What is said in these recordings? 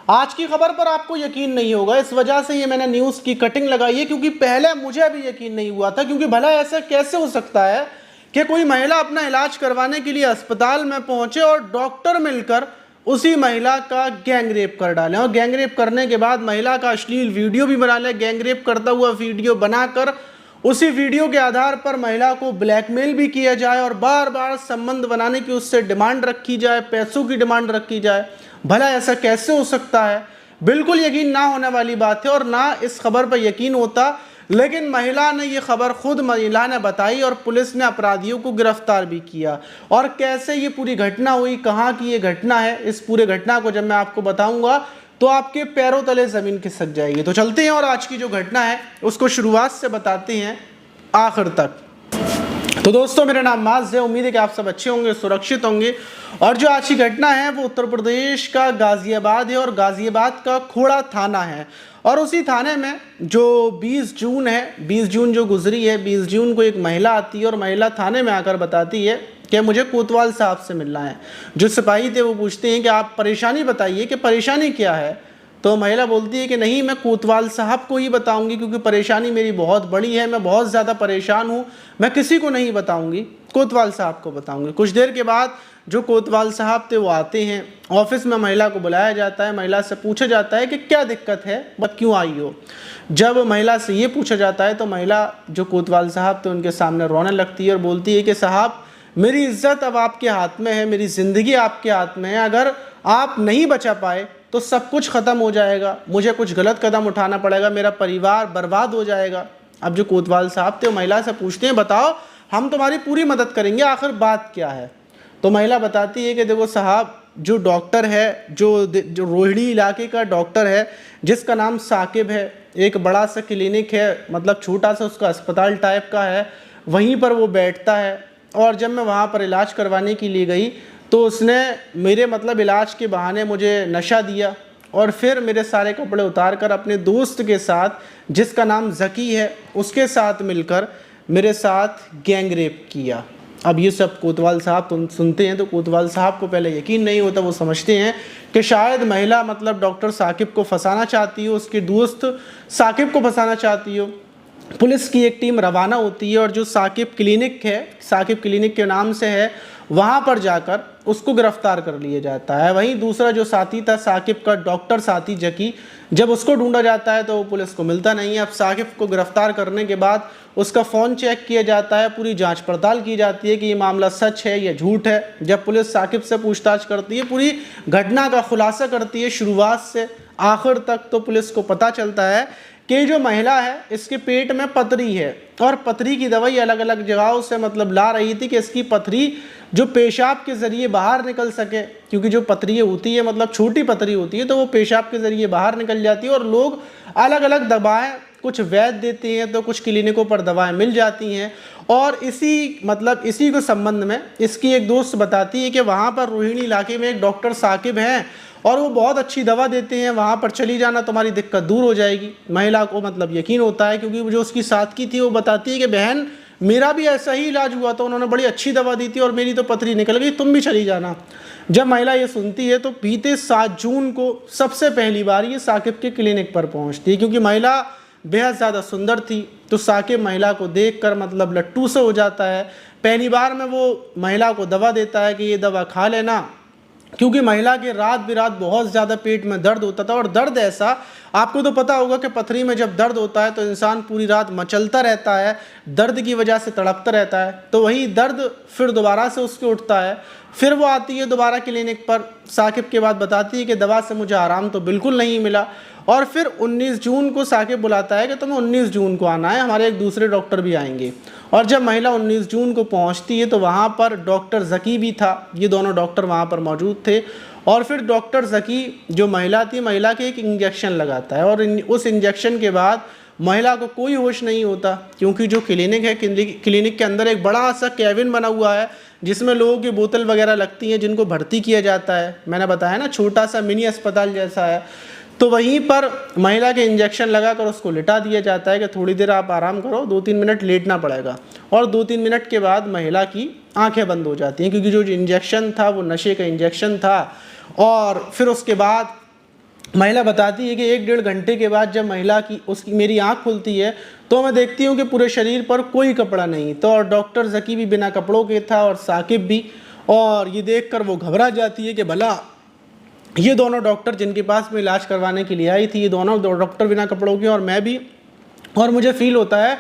आज की खबर पर आपको यकीन नहीं होगा, इस वजह से ये मैंने न्यूज़ की कटिंग लगाई है क्योंकि पहले मुझे भी यकीन नहीं हुआ था। क्योंकि भला ऐसा कैसे हो सकता है कि कोई महिला अपना इलाज करवाने के लिए अस्पताल में पहुंचे और डॉक्टर मिलकर उसी महिला का गैंग रेप कर डालें, और गैंग रेप करने के बाद महिला का अश्लील वीडियो भी बना लें, गैंग रेप करता हुआ वीडियो बनाकर उसी वीडियो के आधार पर महिला को ब्लैकमेल भी किया जाए और बार बार संबंध बनाने की उससे डिमांड रखी जाए, पैसों की डिमांड रखी जाए। भला ऐसा कैसे हो सकता है? बिल्कुल यकीन ना होने वाली बात है और ना इस खबर पर यकीन होता। लेकिन महिला ने ये खबर खुद महिला ने बताई और पुलिस ने अपराधियों को गिरफ्तार भी किया। और कैसे ये पूरी घटना हुई, कहाँ की ये घटना है, इस पूरे घटना को जब मैं आपको बताऊंगा तो आपके पैरों तले जमीन खिसक जाएगी। तो चलते हैं और आज की जो घटना है उसको शुरुआत से बताते हैं आखिर तक। तो दोस्तों, मेरा नाम माज है, उम्मीद है कि आप सब अच्छे होंगे, सुरक्षित होंगे। और जो आज की घटना है वो उत्तर प्रदेश का गाजियाबाद है और गाजियाबाद का खोड़ा थाना है। और उसी थाने में जो 20 जून है, 20 जून जो गुजरी है, 20 जून को एक महिला आती है और महिला थाने में आकर बताती है कि मुझे कोतवाल साहब से मिलना है। जो सिपाही थे वो पूछते हैं कि आप परेशानी बताइए कि परेशानी क्या है। तो महिला बोलती है कि नहीं, मैं कोतवाल साहब को ही बताऊंगी क्योंकि परेशानी मेरी बहुत बड़ी है, मैं बहुत ज़्यादा परेशान हूँ, मैं किसी को नहीं बताऊंगी, कोतवाल साहब को बताऊंगी। कुछ देर के बाद जो कोतवाल साहब थे वो आते हैं, ऑफिस में महिला को बुलाया जाता है, महिला से पूछा जाता है कि क्या दिक्कत है, बट क्यों आई हो। जब महिला से ये पूछा जाता है तो महिला जो कोतवाल साहब थे उनके सामने रोने लगती है और बोलती है कि साहब, मेरी इज्जत अब आपके हाथ में है, मेरी ज़िंदगी आपके हाथ में है, अगर आप नहीं बचा पाए तो सब कुछ ख़त्म हो जाएगा, मुझे कुछ गलत कदम उठाना पड़ेगा, मेरा परिवार बर्बाद हो जाएगा। अब जो कोतवाल साहब थे वो महिला से पूछते हैं, बताओ हम तुम्हारी पूरी मदद करेंगे, आखिर बात क्या है। तो महिला बताती है कि देखो साहब, जो डॉक्टर है, जो रोहिणी इलाके का डॉक्टर है जिसका नाम साकिब है, एक बड़ा सा क्लिनिक है, मतलब छोटा सा उसका अस्पताल टाइप का है, वहीं पर वो बैठता है। और जब मैं वहाँ पर इलाज करवाने के लिए गई तो उसने मेरे मतलब इलाज के बहाने मुझे नशा दिया और फिर मेरे सारे कपड़े उतार कर अपने दोस्त के साथ जिसका नाम ज़की है उसके साथ मिलकर मेरे साथ गैंग रेप किया। अब ये सब कोतवाल साहब तुम सुनते हैं तो कोतवाल साहब को पहले यकीन नहीं होता, वो समझते हैं कि शायद महिला मतलब डॉक्टर साकिब को फंसाना चाहती हो, उसके दोस्त साकिब को फंसाना चाहती हो। पुलिस की एक टीम रवाना होती है और जो साकिब क्लिनिक है, साकिब क्लिनिक के नाम से है, वहाँ पर जाकर उसको गिरफ्तार कर लिया जाता है। वहीं दूसरा जो साथी था साकिब का, डॉक्टर साथी जकी, जब उसको ढूंढा जाता है तो वो पुलिस को मिलता नहीं है। अब साकिब को गिरफ्तार करने के बाद उसका फ़ोन चेक किया जाता है, पूरी जांच पड़ताल की जाती है कि ये मामला सच है या झूठ है। जब पुलिस साकिब से पूछताछ करती है, पूरी घटना का खुलासा करती है शुरुआत से आखिर तक, तो पुलिस को पता चलता है कि जो महिला है इसके पेट में पथरी है और पथरी की दवाई अलग अलग जगहों से मतलब ला रही थी कि इसकी पथरी जो पेशाब के ज़रिए बाहर निकल सके, क्योंकि जो पथरी होती है मतलब छोटी पथरी होती है तो वो पेशाब के ज़रिए बाहर निकल जाती है। और लोग अलग अलग दवाएं कुछ वैध देते हैं तो कुछ क्लिनिकों पर दवाएं मिल जाती हैं। और इसी को संबंध में इसकी एक दोस्त बताती है कि वहाँ पर रोहिणी इलाके में एक डॉक्टर साकिब हैं और वो बहुत अच्छी दवा देते हैं, वहाँ पर चली जाना, तुम्हारी दिक्कत दूर हो जाएगी। महिला को मतलब यकीन होता है क्योंकि जो उसकी साथ की थी वो बताती है कि बहन, मेरा भी ऐसा ही इलाज हुआ था, उन्होंने बड़ी अच्छी दवा दी थी और मेरी तो पथरी निकल गई, तुम भी चली जाना। जब महिला ये सुनती है तो बीते 7 जून को सबसे पहली बार ये साकिब के क्लिनिक पर पहुँचती है। क्योंकि महिला बेहद ज़्यादा सुंदर थी तो साकिब महिला को देखकर मतलब लट्टू से हो जाता है। पहली बार में वो महिला को दवा देता है कि ये दवा खा लेना, क्योंकि महिला के रात बिरात बहुत ज़्यादा पेट में दर्द होता था। और दर्द ऐसा, आपको तो पता होगा कि पथरी में जब दर्द होता है तो इंसान पूरी रात मचलता रहता है, दर्द की वजह से तड़पता रहता है। तो वही दर्द फिर दोबारा से उसके उठता है। फिर वो आती है दोबारा क्लिनिक पर, साकिब के बाद बताती है कि दवा से मुझे आराम तो बिल्कुल नहीं मिला। और फिर 19 जून को साकिब बुलाता है कि तुम्हें 19 जून को आना है, हमारे एक दूसरे डॉक्टर भी आएंगे। और जब महिला 19 जून को पहुंचती है तो वहाँ पर डॉक्टर ज़की भी था, ये दोनों डॉक्टर वहाँ पर मौजूद थे। और फिर डॉक्टर ज़की जो महिला थी, महिला के एक इंजेक्शन लगाता है और उस इंजेक्शन के बाद महिला को कोई होश नहीं होता। क्योंकि जो क्लिनिक है, क्लिनिक के अंदर एक बड़ा सा कैबिन बना हुआ है जिसमें लोगों की बोतल वगैरह लगती हैं जिनको भर्ती किया जाता है। मैंने बताया ना, छोटा सा मिनी अस्पताल जैसा है। तो वहीं पर महिला के इंजेक्शन लगाकर उसको लिटा दिया जाता है कि थोड़ी देर आप आराम करो, 2-3 मिनट लेटना पड़ेगा। और 2-3 मिनट के बाद महिला की आंखें बंद हो जाती हैं क्योंकि जो इंजेक्शन था वो नशे का इंजेक्शन था। और फिर उसके बाद महिला बताती है कि 1-1.5 घंटे के बाद जब महिला की उसकी मेरी आंख खुलती है तो मैं देखती हूँ कि पूरे शरीर पर कोई कपड़ा नहीं। तो और डॉक्टर ज़की भी बिना कपड़ों के था और साकिब भी, और ये देखकर वो घबरा जाती है कि भला ये दोनों डॉक्टर जिनके पास मैं इलाज करवाने के लिए आई थी, ये दोनों डॉक्टर बिना कपड़ों के और मैं भी, और मुझे फील होता है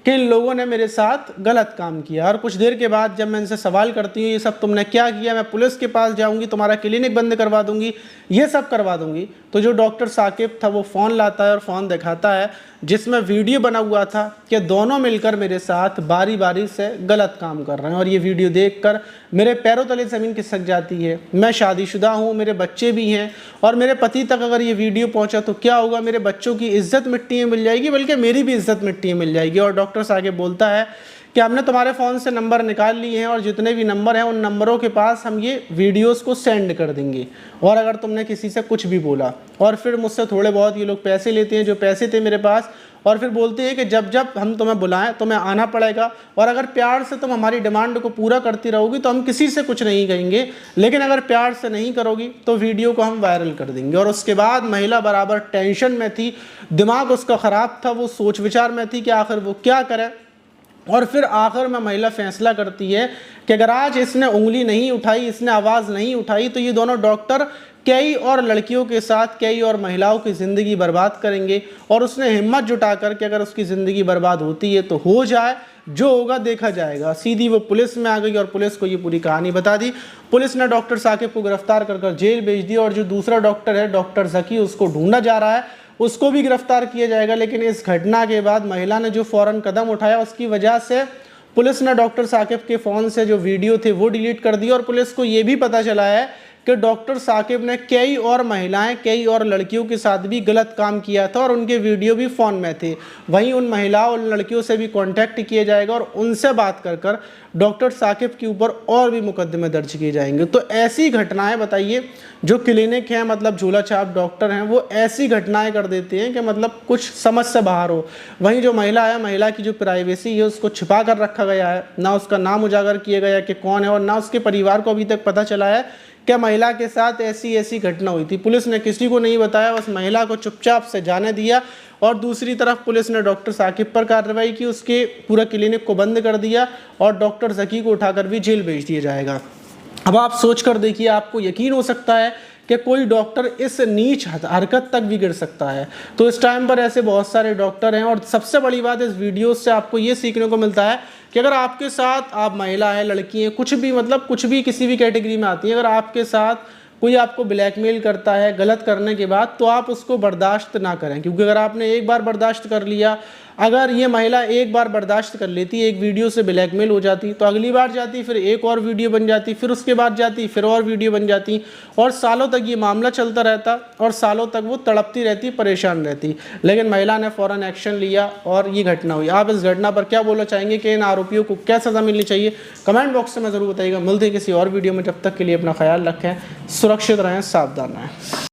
कि इन लोगों ने मेरे साथ गलत काम किया। और कुछ देर के बाद जब मैं इनसे सवाल करती हूँ ये सब तुमने क्या किया, मैं पुलिस के पास जाऊँगी, तुम्हारा क्लिनिक बंद करवा दूँगी, ये सब करवा दूँगी, तो जो डॉक्टर साकिब था वो फ़ोन लाता है और फ़ोन दिखाता है जिसमें वीडियो बना हुआ था कि दोनों मिलकर मेरे साथ बारी बारी से गलत काम कर रहे हैं। और ये वीडियो देखकर मेरे पैरों तले ज़मीन खिसक जाती है। मैं शादीशुदा हूँ, मेरे बच्चे भी हैं, और मेरे पति तक अगर ये वीडियो पहुँचा तो क्या होगा, मेरे बच्चों की इज्जत मिट्टी में मिल जाएगी, बल्कि मेरी भी इज्जत मिट्टी में मिल जाएगी। और डॉक्टर साकिब बोलता है कि हमने तुम्हारे फ़ोन से नंबर निकाल लिए हैं और जितने भी नंबर हैं उन नंबरों के पास हम ये वीडियोस को सेंड कर देंगे, और अगर तुमने किसी से कुछ भी बोला, और फिर मुझसे थोड़े बहुत ये लोग पैसे लेते हैं, जो पैसे थे मेरे पास, और फिर बोलते हैं कि जब जब हम तुम्हें बुलाएं तुम्हें आना पड़ेगा, और अगर प्यार से तुम हमारी डिमांड को पूरा करती रहोगी तो हम किसी से कुछ नहीं कहेंगे, लेकिन अगर प्यार से नहीं करोगी तो वीडियो को हम वायरल कर देंगे। और उसके बाद महिला बराबर टेंशन में थी, दिमाग उसका ख़राब था, वो सोच विचार में थी कि आखिर वो क्या करे। और फिर आखिर में महिला फैसला करती है कि अगर आज इसने उंगली नहीं उठाई, इसने आवाज़ नहीं उठाई, तो ये दोनों डॉक्टर कई और लड़कियों के साथ कई और महिलाओं की ज़िंदगी बर्बाद करेंगे। और उसने हिम्मत जुटा कर कि अगर उसकी ज़िंदगी बर्बाद होती है तो हो जाए, जो होगा देखा जाएगा। सीधी वो पुलिस में आ गई और पुलिस को ये पूरी कहानी बता दी। पुलिस ने डॉक्टर साकिब को गिरफ्तार कर जेल भेज दी, और जो दूसरा डॉक्टर है डॉक्टर ज़की, उसको ढूंढा जा रहा है, उसको भी गिरफ्तार किया जाएगा। लेकिन इस घटना के बाद महिला ने जो फ़ौरन कदम उठाया उसकी वजह से पुलिस ने डॉक्टर साकिब के फ़ोन से जो वीडियो थे वो डिलीट कर दी। और पुलिस को ये भी पता चला है कि डॉक्टर साकिब ने कई और महिलाएं, कई और लड़कियों के साथ भी गलत काम किया था, और उनके वीडियो भी फ़ोन में थे। वहीं उन महिलाओं और लड़कियों से भी कांटेक्ट किया जाएगा और उनसे बात कर कर डॉक्टर साकिब के ऊपर और भी मुकदमे दर्ज किए जाएंगे। तो ऐसी घटनाएं, बताइए, जो क्लिनिक हैं, मतलब झूला छाप डॉक्टर हैं, वो ऐसी घटनाएं कर देते हैं कि मतलब कुछ समझ से बाहर हो। वहीं जो महिला है, महिला की जो प्राइवेसी है उसको छिपा कर रखा गया है, ना उसका नाम उजागर किया गया कि कौन है, और ना उसके परिवार को अभी तक पता चला है क्या महिला के साथ ऐसी ऐसी घटना हुई थी। पुलिस ने किसी को नहीं बताया, बस महिला को चुपचाप से जाने दिया। और दूसरी तरफ पुलिस ने डॉक्टर साकिब पर कार्रवाई की, उसके पूरा क्लिनिक को बंद कर दिया, और डॉक्टर ज़की को उठाकर भी जेल भेज दिया जाएगा। अब आप सोच कर देखिए, आपको यकीन हो सकता है कि कोई डॉक्टर इस नीच हरकत तक भी गिर सकता है। तो इस टाइम पर ऐसे बहुत सारे डॉक्टर हैं। और सबसे बड़ी बात इस वीडियो से आपको ये सीखने को मिलता है कि अगर आपके साथ, आप महिला है, लड़की है, कुछ भी, मतलब कुछ भी किसी भी कैटेगरी में आती है, अगर आपके साथ कोई आपको ब्लैकमेल करता है गलत करने के बाद, तो आप उसको बर्दाश्त ना करें। क्योंकि अगर आपने एक बार बर्दाश्त कर लिया, अगर ये महिला एक बार बर्दाश्त कर लेती, एक वीडियो से ब्लैकमेल हो जाती, तो अगली बार जाती, फिर एक और वीडियो बन जाती, फिर उसके बाद जाती, फिर और वीडियो बन जाती, और सालों तक ये मामला चलता रहता, और सालों तक वो तड़पती रहती, परेशान रहती। लेकिन महिला ने फ़ौरन एक्शन लिया और ये घटना हुई। आप इस घटना पर क्या बोलना चाहेंगे कि इन आरोपियों को क्या सज़ा मिलनी चाहिए? कमेंट बॉक्स में ज़रूर बताइएगा। मिलते हैं किसी और वीडियो में, जब तक के लिए अपना ख्याल रखें, सुरक्षित रहें, सावधान रहें।